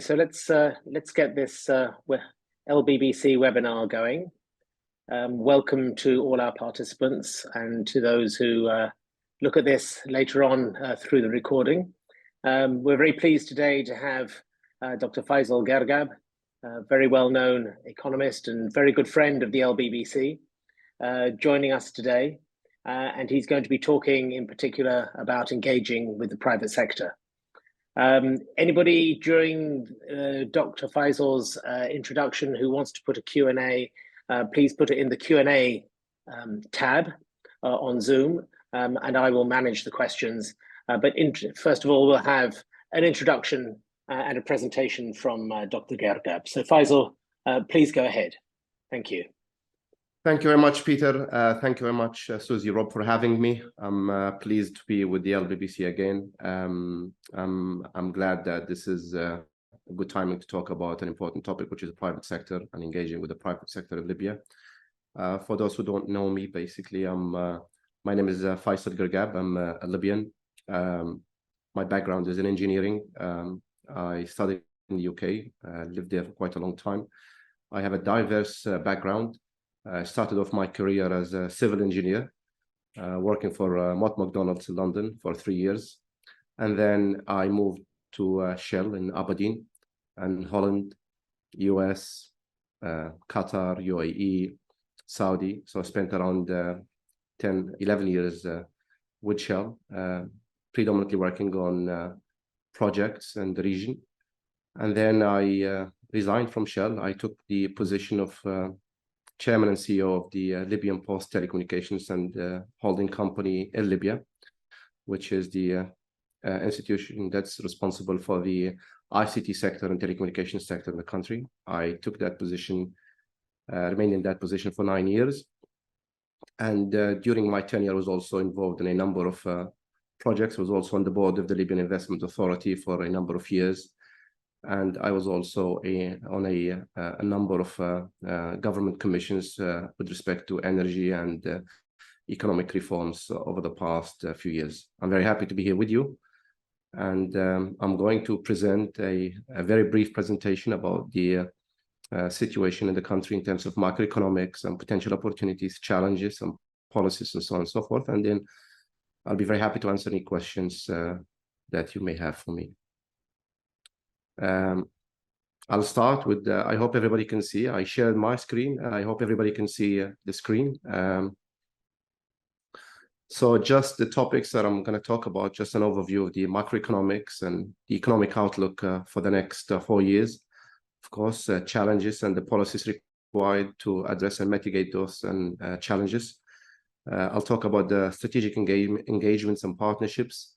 So let's get this LBBC webinar going. Welcome to all our participants and to those who look at this later on through the recording. We're very pleased today to have Dr. Faisel Gergab, a very well-known economist and very good friend of the LBBC, joining us today. And he's going to be talking in particular about engaging with the private sector. Anybody during Dr. Faisel's introduction who wants to put a Q&A, please put it in the Q&A tab on Zoom, and I will manage the questions. But first of all, we'll have an introduction and a presentation from Dr. Gergab. So Faisel, please go ahead. Thank you. Thank you very much, Peter. Thank you very much, Susie, Rob, for having me. I'm pleased to be with the LBBC again. I'm glad that this is a good timing to talk about an important topic, which is the private sector and engaging with the private sector of Libya. For those who don't know me, basically, my name is Faisel Gergab. I'm a Libyan. My background is in engineering. I studied in the UK, lived there for quite a long time. I have a diverse background. I started off my career as a civil engineer, working for Mott MacDonald's in London for 3 years. And then I moved to Shell in Aberdeen and Holland, US, Qatar, UAE, Saudi. So I spent around 11 years with Shell, predominantly working on projects in the region. And then I resigned from Shell. I took the position of Chairman and CEO of the Libyan Post Telecommunications and Holding Company in Libya, which is the institution that's responsible for the ICT sector and telecommunications sector in the country. I took that position, remained in that position for 9 years. And during my tenure, I was also involved in a number of projects. I was also on the board of the Libyan Investment Authority for a number of years. And I was also on a number of government commissions with respect to energy and economic reforms over the past few years. I'm very happy to be here with you. And I'm going to present a very brief presentation about the situation in the country in terms of macroeconomics and potential opportunities, challenges, and policies, and so on and so forth. And then I'll be very happy to answer any questions that you may have for me. I'll start with, I hope everybody can see. I shared my screen. I hope everybody can see the screen. So just the topics that I'm going to talk about, just an overview of the macroeconomics and the economic outlook for the next 4 years. Of course, challenges and the policies required to address and mitigate those challenges. I'll talk about the strategic engagements and partnerships.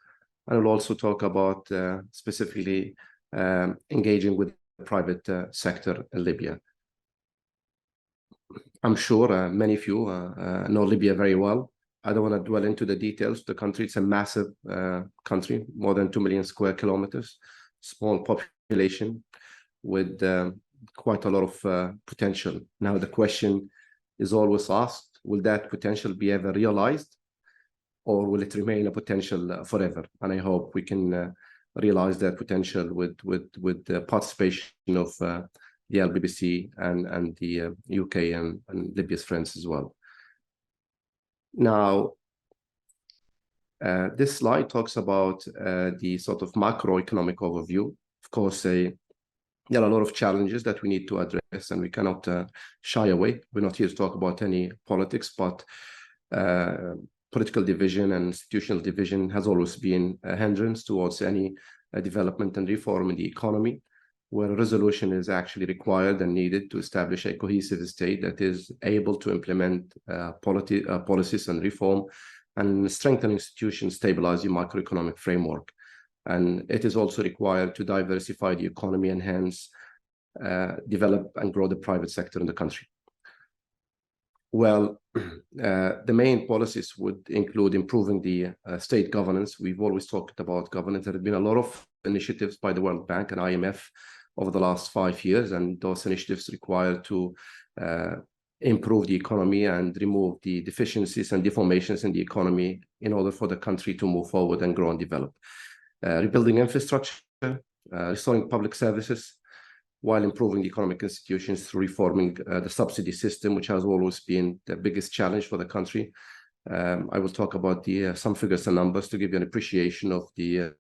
And I'll also talk about specifically engaging with the private sector in Libya. I'm sure many of you know Libya very well. I don't want to dwell into the details of the country. It's a massive country, more than 2 million square kilometers, small population with quite a lot of potential. Now, the question is always asked, will that potential be ever realized, or will it remain a potential forever? And I hope we can realize that potential with the participation of the LBBC and the UK and Libya's friends as well. Now, this slide talks about the sort of macroeconomic overview. Of course, there are a lot of challenges that we need to address, and we cannot shy away. We're not here to talk about any politics, but political division and institutional division has always been a hindrance towards any development and reform in the economy, where a resolution is actually required and needed to establish a cohesive state that is able to implement policies and reform and strengthen institutions, stabilize the macroeconomic framework. And it is also required to diversify the economy and hence develop and grow the private sector in the country. Well, the main policies would include improving the state governance. We've always talked about governance. There have been a lot of initiatives by the World Bank and IMF over the last 5 years, and those initiatives require to improve the economy and remove the deficiencies and deformations in the economy in order for the country to move forward and grow and develop. Rebuilding infrastructure, restoring public services, while improving the economic institutions through reforming the subsidy system, which has always been the biggest challenge for the country. I will talk about some figures and numbers to give you an appreciation of the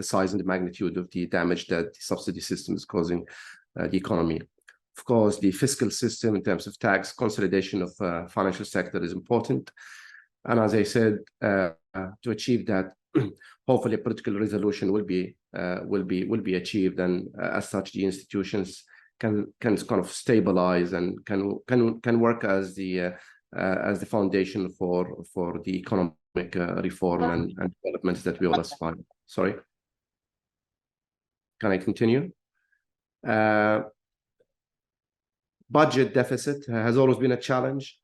size and the magnitude of the damage that the subsidy system is causing the economy. Of course, the fiscal system in terms of tax consolidation of financial sector is important. And as I said, to achieve that, hopefully a political resolution will be achieved, and as such, the institutions can kind of stabilize and can work as the foundation for the economic reform and developments that we all aspire. Sorry, can I continue? Budget deficit has always been a challenge.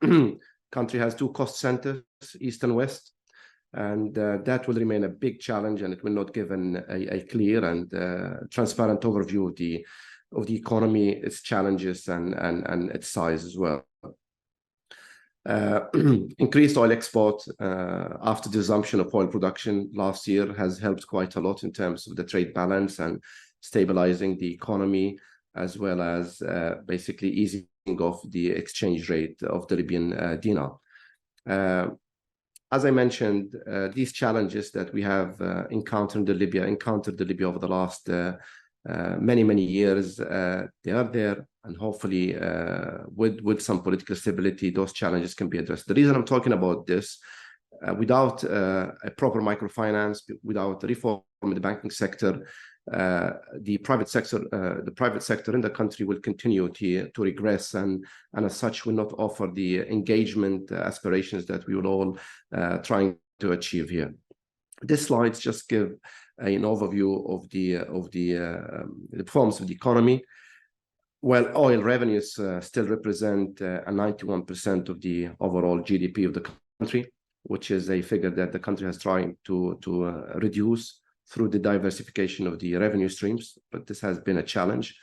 Country has two cost centers, East and West, and that will remain a big challenge, and it will not give a clear and transparent overview of the economy, its challenges, and its size as well. Increased oil export after the resumption of oil production last year has helped quite a lot in terms of the trade balance and stabilizing the economy, as well as basically easing off the exchange rate of the Libyan dinar. As I mentioned, these challenges that we have encountered in Libya over the last many years, they are there, and hopefully with some political stability, those challenges can be addressed. The reason I'm talking about this, without a proper microfinance, without reform in the banking sector, the private sector in the country will continue to regress, and as such will not offer the engagement aspirations that we will all trying to achieve here. This slides just give an overview of the performance of the economy. While oil revenues still represent 91% of the overall GDP of the country, which is a figure that the country has tried to reduce through the diversification of the revenue streams, but this has been a challenge.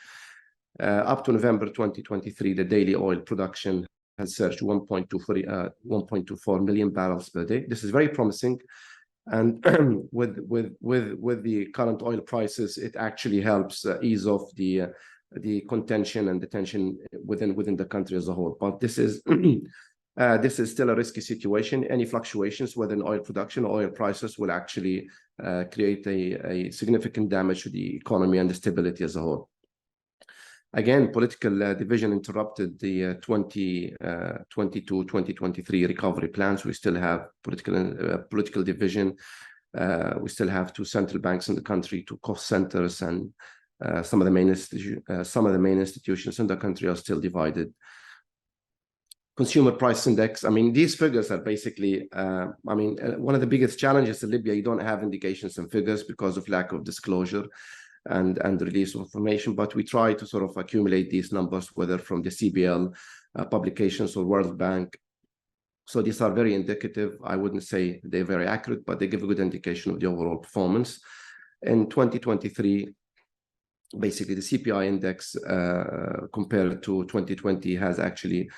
Up to November 2023, the daily oil production has surged 1.24 million barrels per day. This is very promising, and with the current oil prices, it actually helps ease off the contention and the tension within the country as a whole. But this is still a risky situation. Any fluctuations within oil production or oil prices will actually create a significant damage to the economy and the stability as a whole. Again, political division interrupted the 2022-2023 recovery plans. We still have political division. We still have two central banks in the country, two cost centers, and some of the main institutions in the country are still divided. Consumer price index, I mean, these figures are basically, one of the biggest challenges in Libya, you don't have indications and figures because of lack of disclosure and release of information, but we try to sort of accumulate these numbers, whether from the CBL publications or World Bank. So these are very indicative. I wouldn't say they're very accurate, but they give a good indication of the overall performance. In 2023, basically the CPI index compared to 2020 has actually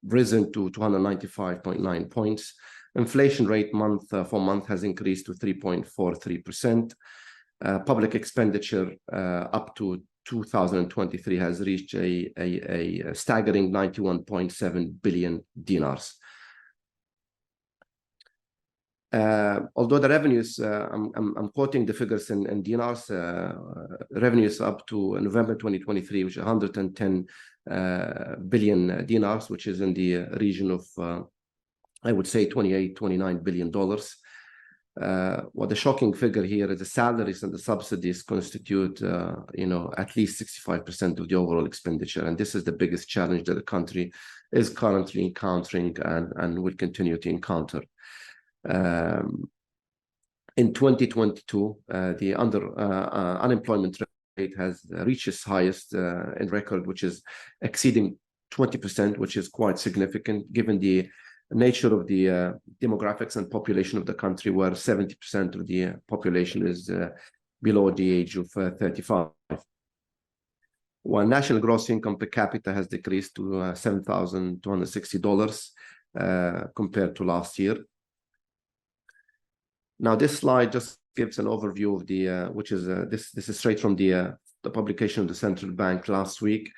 risen to 295.9 points. Inflation rate month for month has increased to 3.43%. Public expenditure up to 2023 has reached a staggering 91.7 billion dinars. Although the revenues, I'm quoting the figures in dinars, revenues up to November 2023, which is 110 billion dinars, which is in the region of, I would say, $29 billion. What the shocking figure here is the salaries and the subsidies constitute, at least 65% of the overall expenditure. And this is the biggest challenge that the country is currently encountering and will continue to encounter. In 2022, the unemployment rate has reached its highest in record, which is exceeding 20%, which is quite significant given the nature of the demographics and population of the country, where 70% of the population is below the age of 35. While national gross income per capita has decreased to $7,260 compared to last year. Now, this slide just gives an overview of the, which is this is straight from the publication of the central bank last week.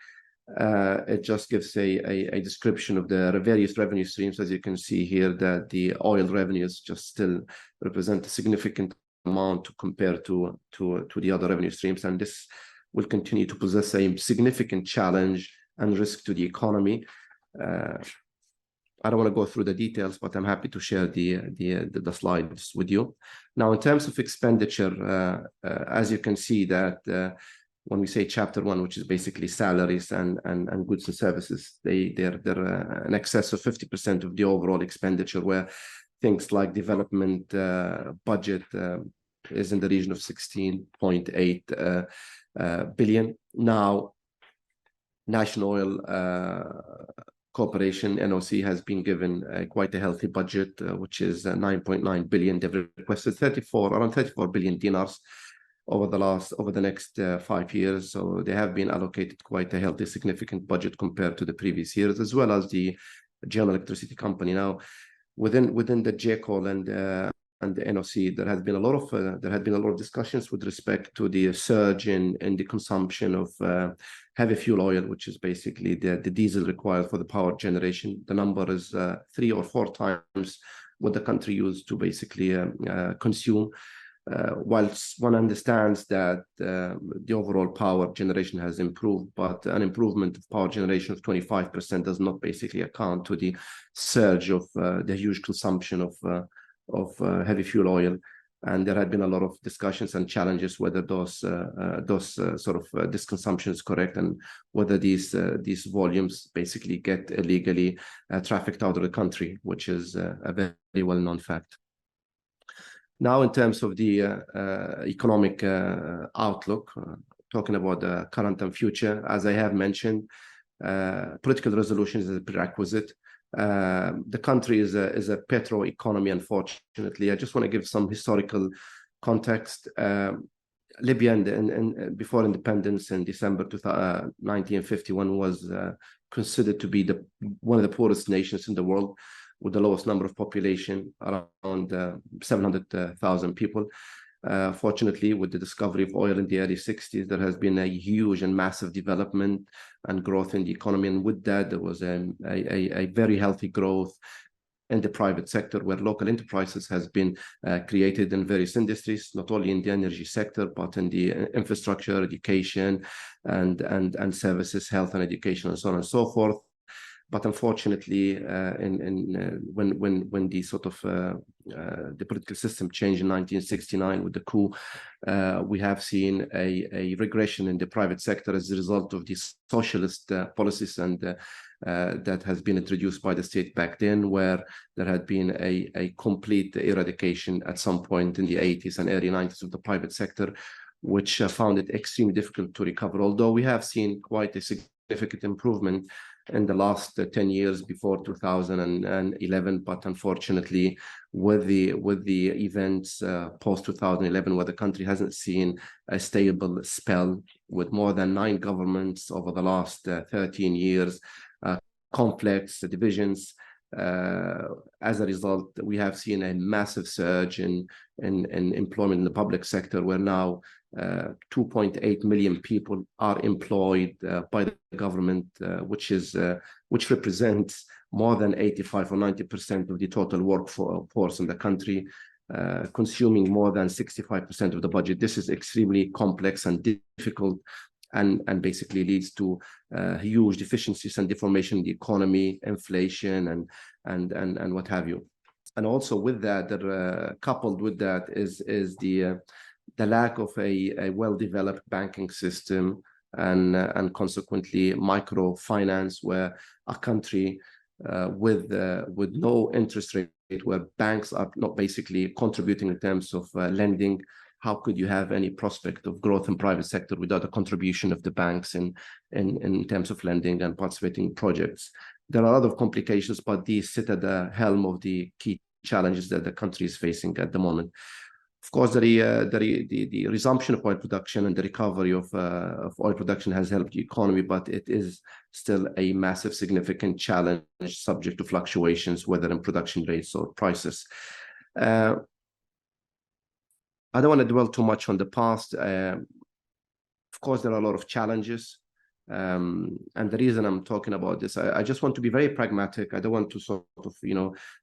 It just gives a description of the various revenue streams. As you can see here, that the oil revenues just still represent a significant amount to compare to the other revenue streams, and this will continue to possess a significant challenge and risk to the economy. I don't want to go through the details, but I'm happy to share the slides with you. Now, in terms of expenditure, as you can see that when we say chapter 1, which is basically salaries and goods and services, they're in excess of 50% of the overall expenditure, where things like development budget is in the region of 16.8 billion. Now, National Oil Corporation, NOC, has been given quite a healthy budget, which is 9.9 billion. They've requested around 34 billion dinars over the next 5 years. So they have been allocated quite a healthy, significant budget compared to the previous years, as well as the General Electricity Company. Now, within the JCOL and the NOC, there had been a lot of discussions with respect to the surge in the consumption of heavy fuel oil, which is basically the diesel required for the power generation. The number is 3 or 4 times what the country used to basically consume. Whilst one understands that the overall power generation has improved, but an improvement of power generation of 25% does not basically account to the surge of the huge consumption of heavy fuel oil. And there had been a lot of discussions and challenges whether this consumption is correct, and whether these volumes basically get illegally trafficked out of the country, which is a very well-known fact. Now, in terms of the economic outlook, talking about the current and future, as I have mentioned, political resolution is a prerequisite. The country is a petro economy, unfortunately. I just want to give some historical context. Libya, before independence in December 1951, was considered to be one of the poorest nations in the world, with the lowest number of population, around 700,000 people. Fortunately, with the discovery of oil in the early 60s, there has been a huge and massive development and growth in the economy. And with that, there was a very healthy growth in the private sector, where local enterprises has been created in various industries, not only in the energy sector, but in the infrastructure, education, and services, health and education, and so on and so forth. But unfortunately, when the the political system changed in 1969 with the coup, we have seen a regression in the private sector as a result of these socialist policies and that has been introduced by the state back then, where there had been a complete eradication at some point in the 80s and early 90s of the private sector, which found it extremely difficult to recover. Although we have seen quite a significant improvement in the last 10 years before 2011, but unfortunately, with the events post 2011, where the country hasn't seen a stable spell, with more than 9 governments over the last 13 years, complex divisions. As a result, we have seen a massive surge in employment in the public sector, where now 2.8 million people are employed by the government, which represents more than 85 or 90% of the total workforce in the country, consuming more than 65% of the budget. This is extremely complex and difficult, and basically leads to huge deficiencies and deformation in the economy, inflation, and what have you. And also with that, coupled with that is the lack of a well-developed banking system, and consequently microfinance, where a country with no interest rate, where banks are not basically contributing in terms of lending. How could you have any prospect of growth in private sector without a contribution of the banks in terms of lending and participating in projects? There are other complications, but these sit at the helm of the key challenges that the country is facing at the moment. Of course, the resumption of oil production and the recovery of oil production has helped the economy, but it is still a massive, significant challenge, subject to fluctuations, whether in production rates or prices. I don't want to dwell too much on the past. Of course, there are a lot of challenges. And the reason I'm talking about this, I just want to be very pragmatic. I don't want to sort of,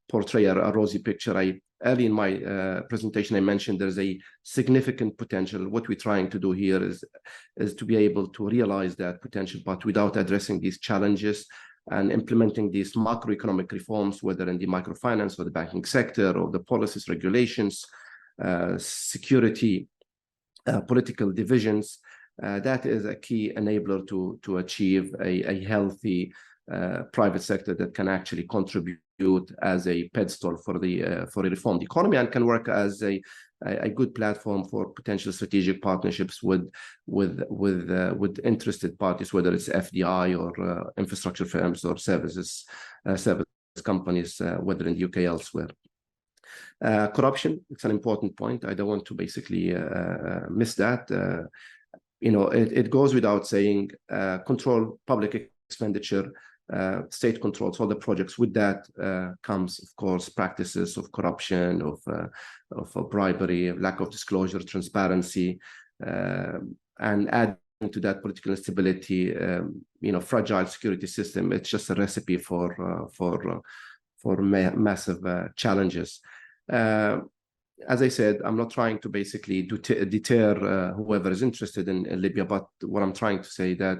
portray a rosy picture. Early in my presentation, I mentioned there's a significant potential. What we're trying to do here is to be able to realize that potential, but without addressing these challenges and implementing these macroeconomic reforms, whether in the microfinance or the banking sector or the policies, regulations, security, political divisions. That is a key enabler to achieve a healthy private sector that can actually contribute as a pedestal for a reformed economy and can work as a good platform for potential strategic partnerships with interested parties, whether it's FDI or infrastructure firms or service companies, whether in the UK or elsewhere. Corruption, it's an important point. I don't want to basically miss that. It goes without saying, control public expenditure, state controls all the projects. With that comes, of course, practices of corruption, of bribery, lack of disclosure, transparency, and adding to that political instability, fragile security system. It's just a recipe for massive challenges. As I said, I'm not trying to basically deter whoever is interested in Libya, but what I'm trying to say that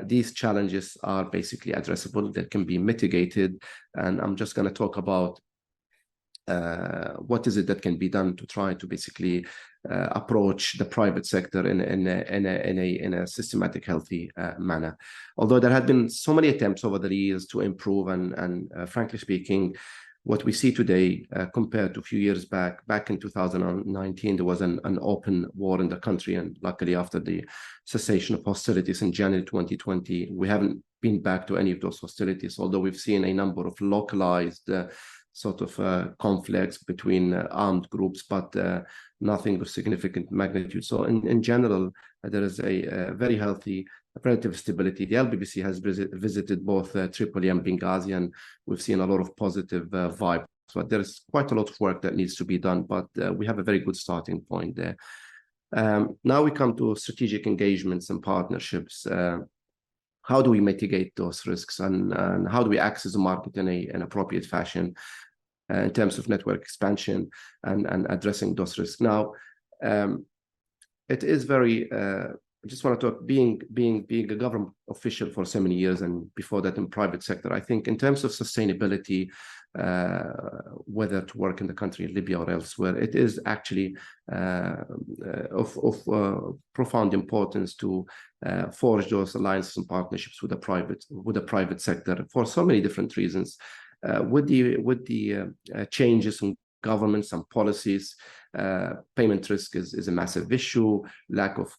these challenges are basically addressable, that can be mitigated, and I'm just going to talk about what is it that can be done to try to basically approach the private sector in a systematic, healthy manner. Although there have been so many attempts over the years to improve, and frankly speaking, what we see today compared to a few years back in 2019, there was an open war in the country. And luckily, after the cessation of hostilities in January 2020, we haven't been back to any of those hostilities, although we've seen a number of localized conflicts between armed groups, but nothing of significant magnitude. So in general, there is a very healthy relative stability. The LBBC has visited both Tripoli and Benghazi, and we've seen a lot of positive vibes. But there is quite a lot of work that needs to be done, but we have a very good starting point there. Now we come to strategic engagements and partnerships. How do we mitigate those risks, and how do we access the market in an appropriate fashion in terms of network expansion and addressing those risks? Now, it is very I just want to talk, being a government official for so many years, and before that in private sector, I think in terms of sustainability, whether to work in the country, Libya or elsewhere, it is actually of profound importance to forge those alliances and partnerships with the private sector for so many different reasons. With the changes in governments and policies, payment risk is a massive issue. Lack of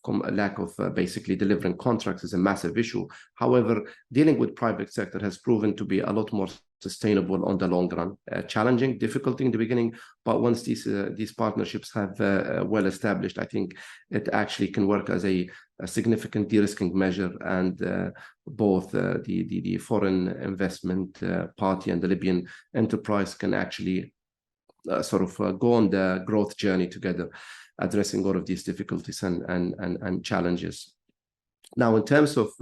basically delivering contracts is a massive issue. However, dealing with private sector has proven to be a lot more sustainable on the long run. Challenging, difficult in the beginning, but once these partnerships have well established, I think it actually can work as a significant de-risking measure, and both the foreign investment party and the Libyan enterprise can actually go on the growth journey together, addressing all of these difficulties and challenges. Now, in terms of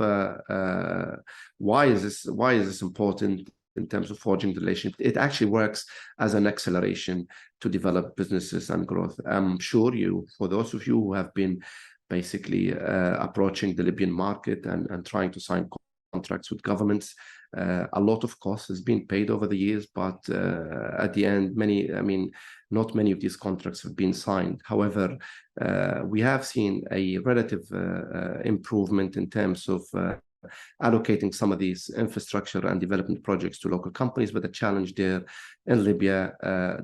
why is this important in terms of forging the relationship, it actually works as an acceleration to develop businesses and growth. I'm sure for those of you who have been basically approaching the Libyan market and trying to sign contracts with governments, a lot of cost has been paid over the years, but at the end, not many of these contracts have been signed. However, we have seen a relative improvement in terms of allocating some of these infrastructure and development projects to local companies, but the challenge there in Libya,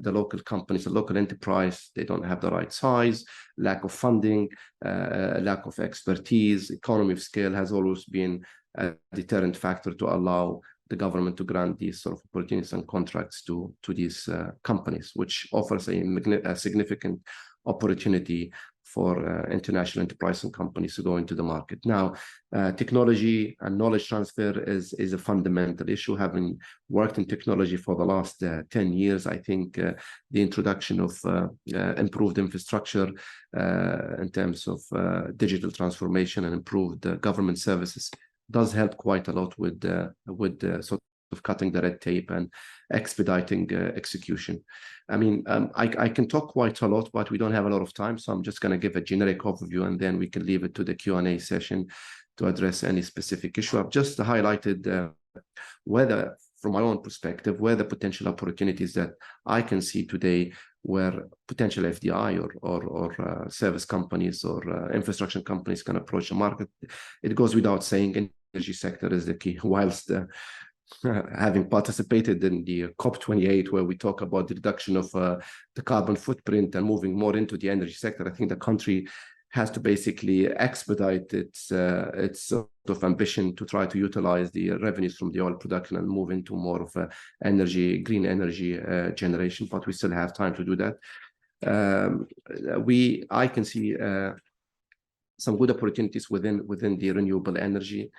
the local companies, the local enterprise, they don't have the right size, lack of funding, lack of expertise. Economy of scale has always been a deterrent factor to allow the government to grant these sort of opportunities and contracts to these companies, which offers a significant opportunity international enterprise and companies to go into the market. Now, technology and knowledge transfer is a fundamental issue. Having worked in technology for the last 10 years, I think the introduction of improved infrastructure in terms of digital transformation and improved government services does help quite a lot with sort of cutting the red tape and expediting execution. I mean, I can talk quite a lot, but we don't have a lot of time, so I'm just going to give a generic overview, and then we can leave it to the Q&A session to address any specific issue. I've just highlighted whether, from my own perspective, where the potential opportunities that I can see today where potential FDI or service companies or infrastructure companies can approach the market. It goes without saying, energy sector is the key. Whilst having participated in the COP28, where we talk about the reduction of the carbon footprint and moving more into the energy sector, I think the country has to basically expedite its sort of ambition to try to utilize the revenues from the oil production and move into more of a green energy generation. But we still have time to do that. I can see some good opportunities within the renewable energy.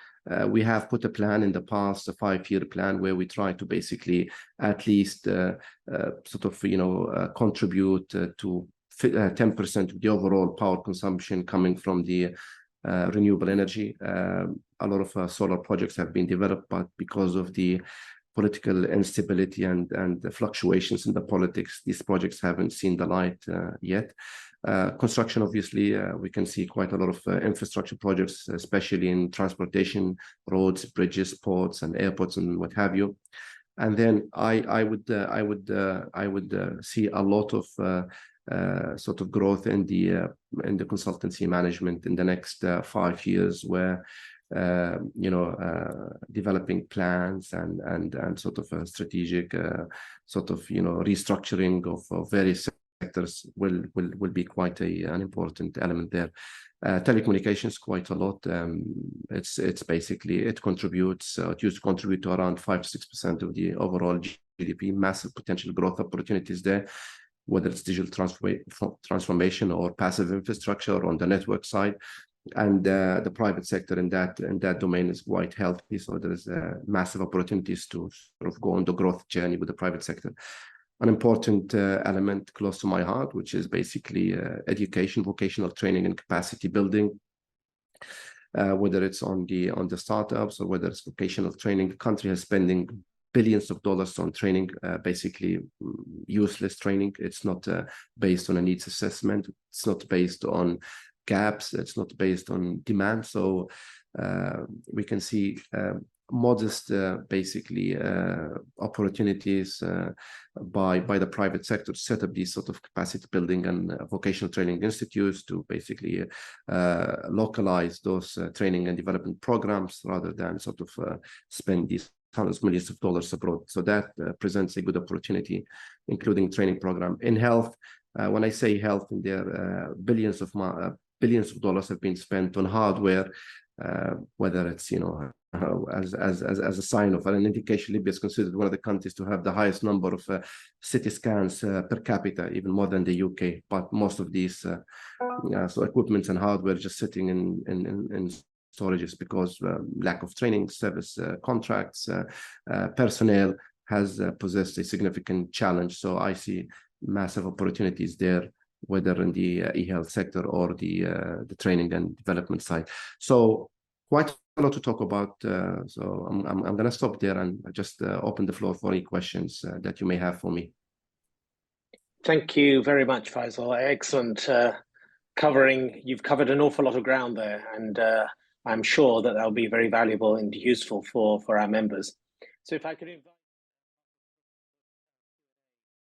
We have put a plan in the past, a 5-year plan, where we try to basically at least sort of contribute to 10% of the overall power consumption coming from the renewable energy. A lot of solar projects have been developed, but because of the political instability and the fluctuations in the politics, these projects haven't seen the light yet. Construction, obviously, we can see quite a lot of infrastructure projects, especially in transportation, roads, bridges, ports, and airports, and what have you. And then I would see a lot of sort of growth in the consultancy management in the next 5 years, where developing plans and sort of a strategic sort of restructuring of various sectors will be quite an important element there. Telecommunications quite a lot. It's basically it used to contribute to around 5 to 6% of the overall GDP. Massive potential growth opportunities there, whether it's digital transformation or passive infrastructure on the network side. And the private sector in that domain is quite healthy, so there's massive opportunities to sort of go on the growth journey with the private sector. An important element close to my heart, which is basically education, vocational training, and capacity building. Whether it's on the startups or whether it's vocational training, the country is spending billions of dollars on training, basically useless training. It's not based on a needs assessment. It's not based on gaps. It's not based on demand. So we can see modest basically opportunities by the private sector to set up these sort of capacity building and vocational training institutes to basically localize those training and development programs rather than sort of spend these hundreds of millions of dollars abroad. So that presents a good opportunity, including training program. In health, when I say health, there billions of dollars have been spent on hardware, whether it's as a sign of an indication. Libya is considered one of the countries to have the highest number of CT scans per capita, even more than the UK. But most of these so equipments and hardware just sitting in storages because lack of training, service contracts, personnel has possessed a significant challenge. So I see massive opportunities there, whether in the e-health sector or the training and development side. So quite a lot to talk about. So I'm going to stop there and just open the floor for any questions that you may have for me. Thank you very much, Faisal. Excellent covering. You've covered an awful lot of ground there, and I'm sure that will be very valuable and useful for our members. So if I could invite